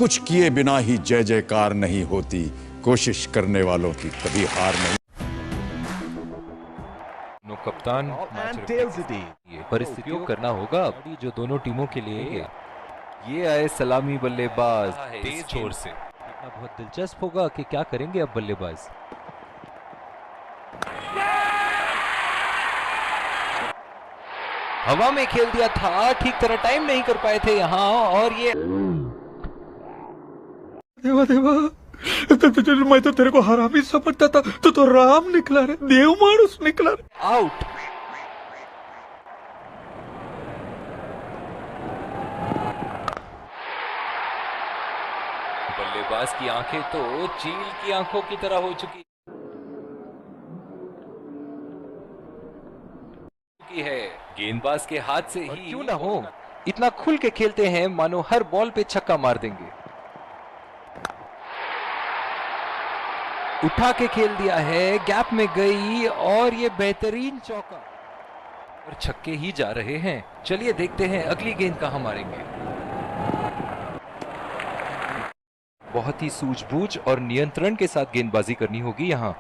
कुछ किए बिना ही जय जयकार नहीं होती, कोशिश करने वालों की कभी हार नहीं। कप्तान परिस्थितियों करना होगा जो दोनों टीमों के लिए। ये आए सलामी बल्लेबाज तेज छोर से। देखना बहुत दिलचस्प होगा कि क्या करेंगे अब बल्लेबाज। हवा में खेल दिया था, ठीक तरह टाइम नहीं कर पाए थे यहाँ, और ये देवा देवा, मैं तो तेरे को हरामी समझता था, तो राम निकला रे, देव मानुस निकला रे। आउट। बल्लेबाज की आंखें तो चील की आंखों की तरह हो चुकी है। गेंदबाज के हाथ से ही क्यों ना हो, इतना खुल के खेलते हैं मानो हर बॉल पे छक्का मार देंगे। उठा के खेल दिया है, गैप में गई और ये बेहतरीन चौका, और छक्के ही जा रहे हैं। चलिए देखते हैं अगली गेंद कहां मारेंगे। बहुत ही सूझबूझ और नियंत्रण के साथ गेंदबाजी करनी होगी यहां।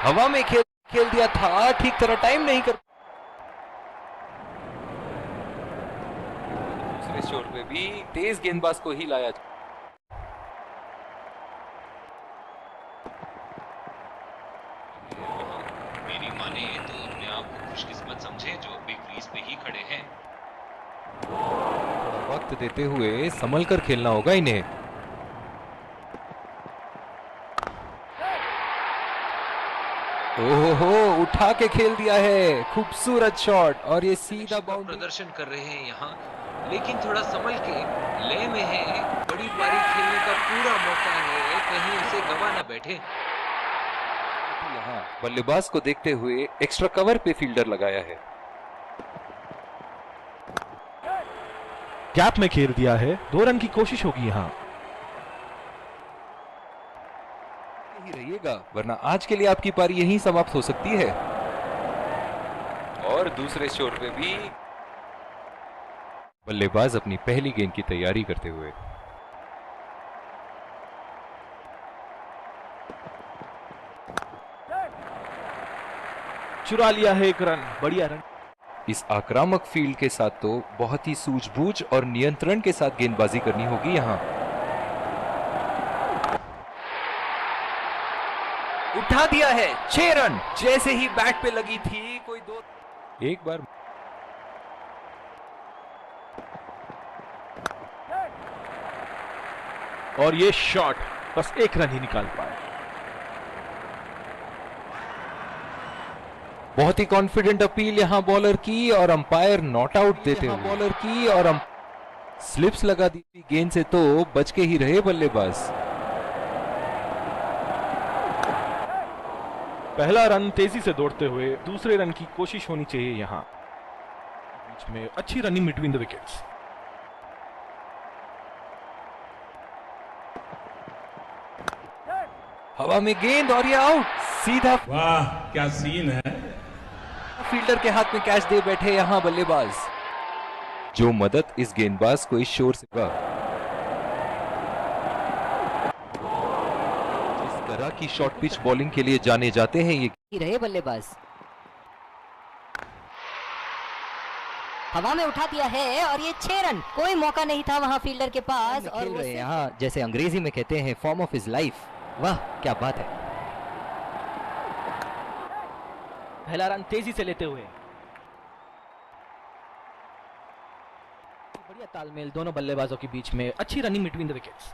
हवा में खेल दिया था, ठीक तरह टाइम नहीं कर। दूसरे छोर पे भी तेज गेंदबाज को ही लाया। मेरी माने तो अपने आप को खुशकिस्मत समझे जो अभी क्रीज पे ही खड़े हैं। थोड़ा वक्त देते हुए संभल कर खेलना होगा इन्हें। ओहो, उठा के खेल दिया है, खूबसूरत शॉट, और ये सीधा बाउंड्री। प्रदर्शन कर रहे हैं यहाँ, लेकिन थोड़ा संभल के, लय में है, बड़ी पारी खेलने का पूरा मौका है, कहीं उसे गवा ना बैठे। यहाँ बल्लेबाज को देखते हुए एक्स्ट्रा कवर पे फील्डर लगाया है। गैप में खेल दिया है, 2 रन की कोशिश होगी यहाँ। ही रहिएगा, वरना आज के लिए आपकी पारी यहीं समाप्त हो सकती है। और दूसरे छोर पे भी बल्लेबाज अपनी पहली गेंद की तैयारी करते हुए। चुरा लिया है 1 रन, बढ़िया रन। इस आक्रामक फील्ड के साथ तो बहुत ही सूझबूझ और नियंत्रण के साथ गेंदबाजी करनी होगी यहां। उठा दिया है, 6 रन, जैसे ही बैट पे लगी थी कोई दो। एक बार और ये शॉट बस 1 रन ही निकाल पाए। बहुत ही कॉन्फिडेंट अपील यहां बॉलर की, और अंपायर नॉट आउट देते हुए बॉलर की, और स्लिप्स लगा दी गेंद से तो बच के ही रहे बल्लेबाज। पहला रन तेजी से दौड़ते हुए, दूसरे रन की कोशिश होनी चाहिए यहां। बीच में अच्छी रनिंग बिटवीन द विकेट्स। हवा में गेंद, और ये आउट, सीधा। वाह क्या सीन है। फील्डर के हाथ में कैच दे बैठे यहां बल्लेबाज। जो मदद इस गेंदबाज को इस शोर से होगा। जिस तरह की शॉर्ट पिच बॉलिंग के लिए जाने जाते हैं ये रहे बल्लेबाज। हवा में उठा दिया है, और ये 6 रन, कोई मौका नहीं था वहां फील्डर के पास। और खेल रहे हैं यहाँ, जैसे अंग्रेजी में कहते हैं, फॉर्म ऑफ हिज लाइफ। वाह क्या बात है। पहला रन तेजी से लेते हुए, बढ़िया तालमेल दोनों बल्लेबाजों के बीच में, अच्छी रनिंग बिटवीन द विकेट्स।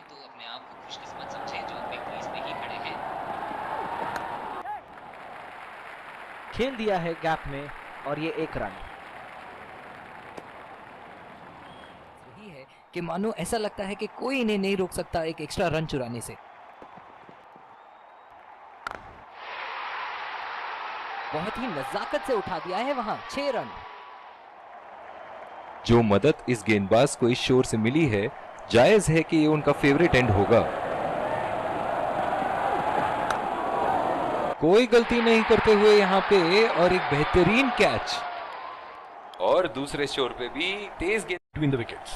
तो अपने आप को खुशकिस्मत समझे जो अभी क्रीज पे ही खड़े हैं। खेल दिया है गैप में, और ये 1 रन। कि मानो ऐसा लगता है कि कोई इन्हें नहीं रोक सकता एक एक्स्ट्रा रन चुराने से। बहुत ही नजाकत से उठा दिया है वहां, 6 रन। जो मदद इस गेंदबाज को इस शोर से मिली है, जायज है कि ये उनका फेवरेट एंड होगा। कोई गलती नहीं करते हुए यहाँ पे और एक बेहतरीन कैच। और दूसरे शोर पे भी तेज गेंद बिटवीन द विकेट्स।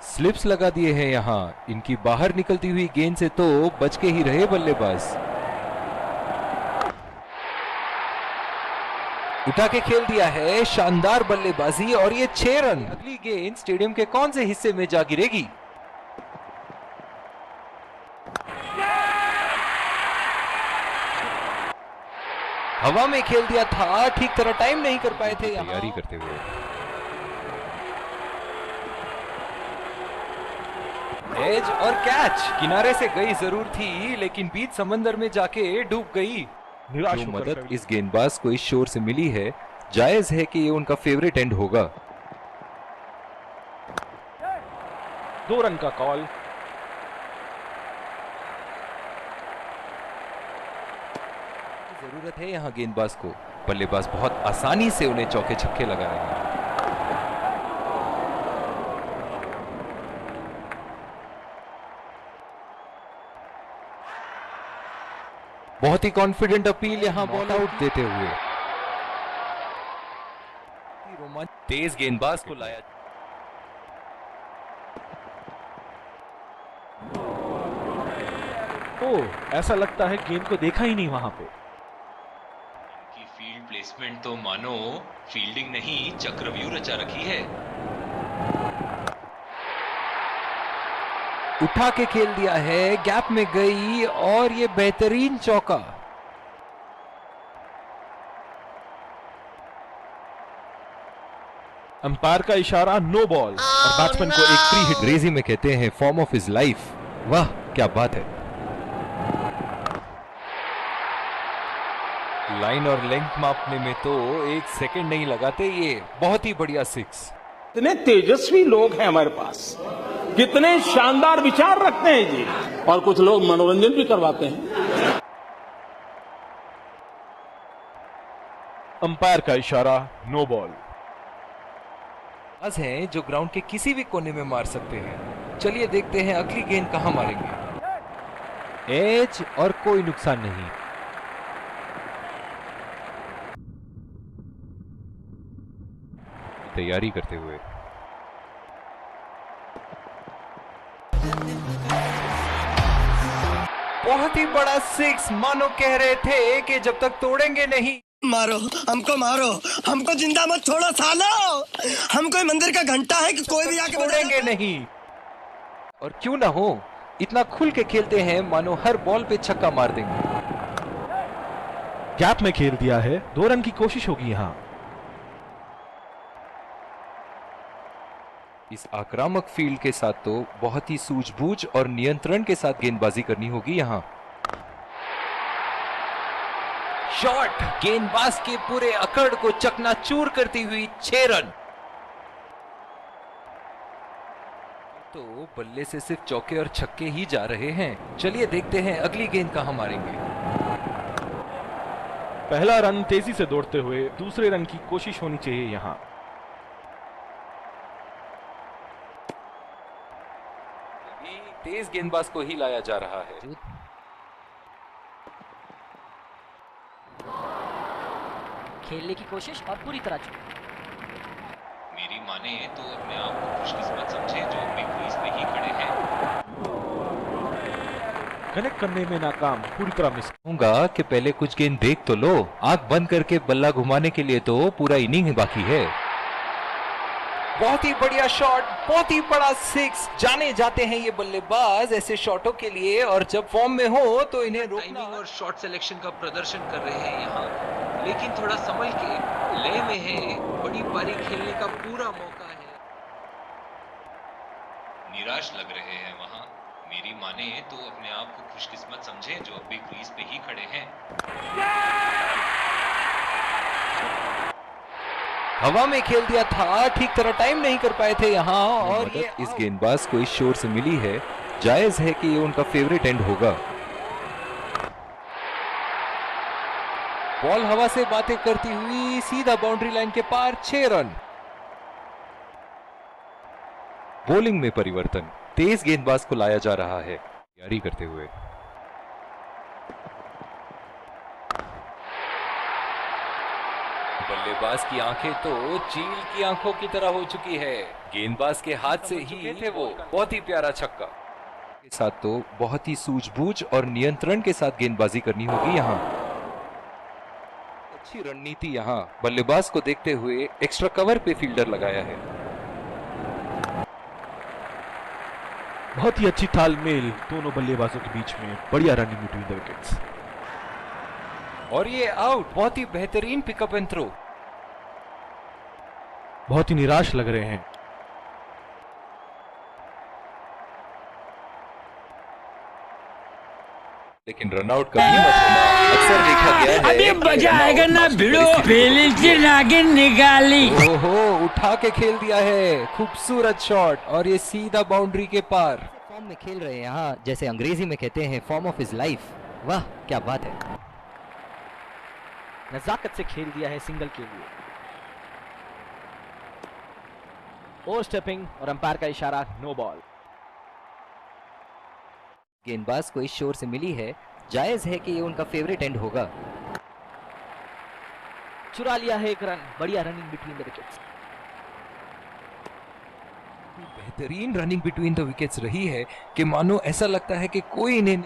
स्लिप्स लगा दिए हैं यहाँ। इनकी बाहर निकलती हुई गेंद से तो बच के ही रहे बल्लेबाज। उठा के खेल दिया है, शानदार बल्लेबाजी और ये 6 रन। अगली गेंद स्टेडियम के कौन से हिस्से में जा गिरेगी? हवा में खेल दिया था, ठीक तरह टाइम नहीं कर पाए थे तैयारी करते हुए। एज और कैच किनारे से गई जरूर थी, लेकिन बीच समंदर में जाके डूब गई। निराश जो होकर मदद इस गेंदबाज को इस शोर से मिली है, जायज है कि ये उनका फेवरेट एंड होगा। 2 रन का कॉल। जरूरत है यहाँ गेंदबाज को। बल्लेबाज बहुत आसानी से उन्हें चौके छक्के लगा रहे हैं। बहुत ही कॉन्फिडेंट अपील यहाँ बॉल आउट देते हुए। तेज गेंदबाज को लाया। ऐसा लगता है गेंद को देखा ही नहीं वहां पे। इनकी फील्ड प्लेसमेंट तो मानो फील्डिंग नहीं चक्रव्यूह रचा रखी है। उठा के खेल दिया है, गैप में गई और ये बेहतरीन चौका। अंपायर का इशारा नो बॉल और बैट्समैन को एक फ्री हिट। अंग्रेजी में कहते हैं फॉर्म ऑफ हिज लाइफ। वाह क्या बात है। लाइन और लेंथ मापने में तो 1 सेकंड नहीं लगाते ये। बहुत ही बढ़िया 6। कितने तेजस्वी लोग हैं हमारे पास, कितने शानदार विचार रखते हैं जी, और कुछ लोग मनोरंजन भी करवाते हैं। अंपायर का इशारा नो बॉल। हैं जो ग्राउंड के किसी भी कोने में मार सकते हैं। चलिए देखते हैं अगली गेंद कहां मारेंगे। एज और कोई नुकसान नहीं। तैयारी करते हुए बहुत ही बड़ा 6। मानो कह रहे थे कि जब तक तोड़ेंगे नहीं। मारो, हमको जिंदा मत छोड़ो सालो। हम कोई मंदिर का घंटा है कि कोई भी आके तोड़ेंगे नहीं। और क्यों ना हो, इतना खुल के खेलते हैं मानो हर बॉल पे छक्का मार देंगे। गैप में खेल दिया है, 2 रन की कोशिश होगी यहां। इस आक्रामक फील्ड के साथ तो बहुत ही सूझबूझ और नियंत्रण के साथ गेंदबाजी करनी होगी यहां। शॉट गेंदबाज के पूरे अकड़ को चकनाचूर करती हुई 6 रन। तो बल्ले से सिर्फ चौके और छक्के ही जा रहे हैं। चलिए देखते हैं अगली गेंद कहां मारेंगे। पहला रन तेजी से दौड़ते हुए, दूसरे रन की कोशिश होनी चाहिए यहां। तेज गेंदबाज को ही लाया जा रहा है। खेलने की कोशिश और पूरी तरह चूक। मेरी माने तो अपने आप को खुशकिस्मत समझे जो अपनी क्रीज पे ही खड़े हैं। कनेक्ट करने में नाकाम, पूरी तरह मिस। कहूंगा कि पहले कुछ गेंद देख तो लो। आंख बंद करके बल्ला घुमाने के लिए तो पूरा इनिंग बाकी है। बहुत ही बढ़िया शॉट, बहुत ही बड़ा 6। जाने जाते हैं ये बल्लेबाज ऐसे शॉटों के लिए, और जब फॉर्म में हो तो इन्हें रोकना। टाइमिंग और शॉट सिलेक्शन का प्रदर्शन कर रहे हैं यहाँ, लेकिन थोड़ा संभल के लय में है। बड़ी पारी खेलने का पूरा मौका है। निराश लग रहे हैं वहां। मेरी माने तो अपने आप को खुशकिस्मत समझे जो अभी क्रीज पे ही खड़े हैं। हवा में खेल दिया था, ठीक तरह टाइम नहीं कर पाए थे यहाँ, और ये इस गेंदबाज को इस शोर से मिली है। जायज है कि ये उनका फेवरेट एंड होगा। बॉल हवा से बातें करती हुई सीधा बाउंड्री लाइन के पार 6 रन। बॉलिंग में परिवर्तन, तेज गेंदबाज को लाया जा रहा है। तैयारी करते हुए बल्लेबाज की आंखें तो चील की आंखों की तरह हो चुकी है। गेंदबाज के हाथ से ही थे वो। बहुत ही प्यारा छक्का के साथ तो बहुत ही सूझबूझ और नियंत्रण के साथ गेंदबाजी करनी होगी यहाँ। अच्छी रणनीति यहाँ। बल्लेबाज को देखते हुए एक्स्ट्रा कवर पे फील्डर लगाया है। बहुत ही अच्छी तालमेल दोनों बल्लेबाजों के बीच में, बढ़िया रनिंग बिटवीन द विकेट्स। और ये आउट। बहुत ही बेहतरीन पिकअप एंड थ्रो। बहुत ही निराश लग रहे हैं। लेकिन रनआउट कभी मत होना। अक्सर देखा गया है अभी मजा आएगा ना भिड़ो, पहले से नागिन निकाली। ओहो, उठा के खेल दिया है। खूबसूरत शॉट और ये सीधा बाउंड्री के पार। फॉर्म में खेल रहे हैं यहाँ, जैसे अंग्रेजी में कहते हैं फॉर्म ऑफ हिज लाइफ। वाह क्या बात है। नजाकत से खेल दिया है सिंगल के लिए। ओवर स्टेपिंग और अंपायर का इशारा नो बॉल। गेंदबाज को इस शोर से मिली है, जायज है कि ये उनका फेवरेट एंड होगा। चुरा लिया है एक रन। बढ़िया रनिंग बिटवीन द विकेट्स। बेहतरीन रनिंग बिटवीन द विकेट्स रही है कि मानो ऐसा लगता है कि कोई इन्हें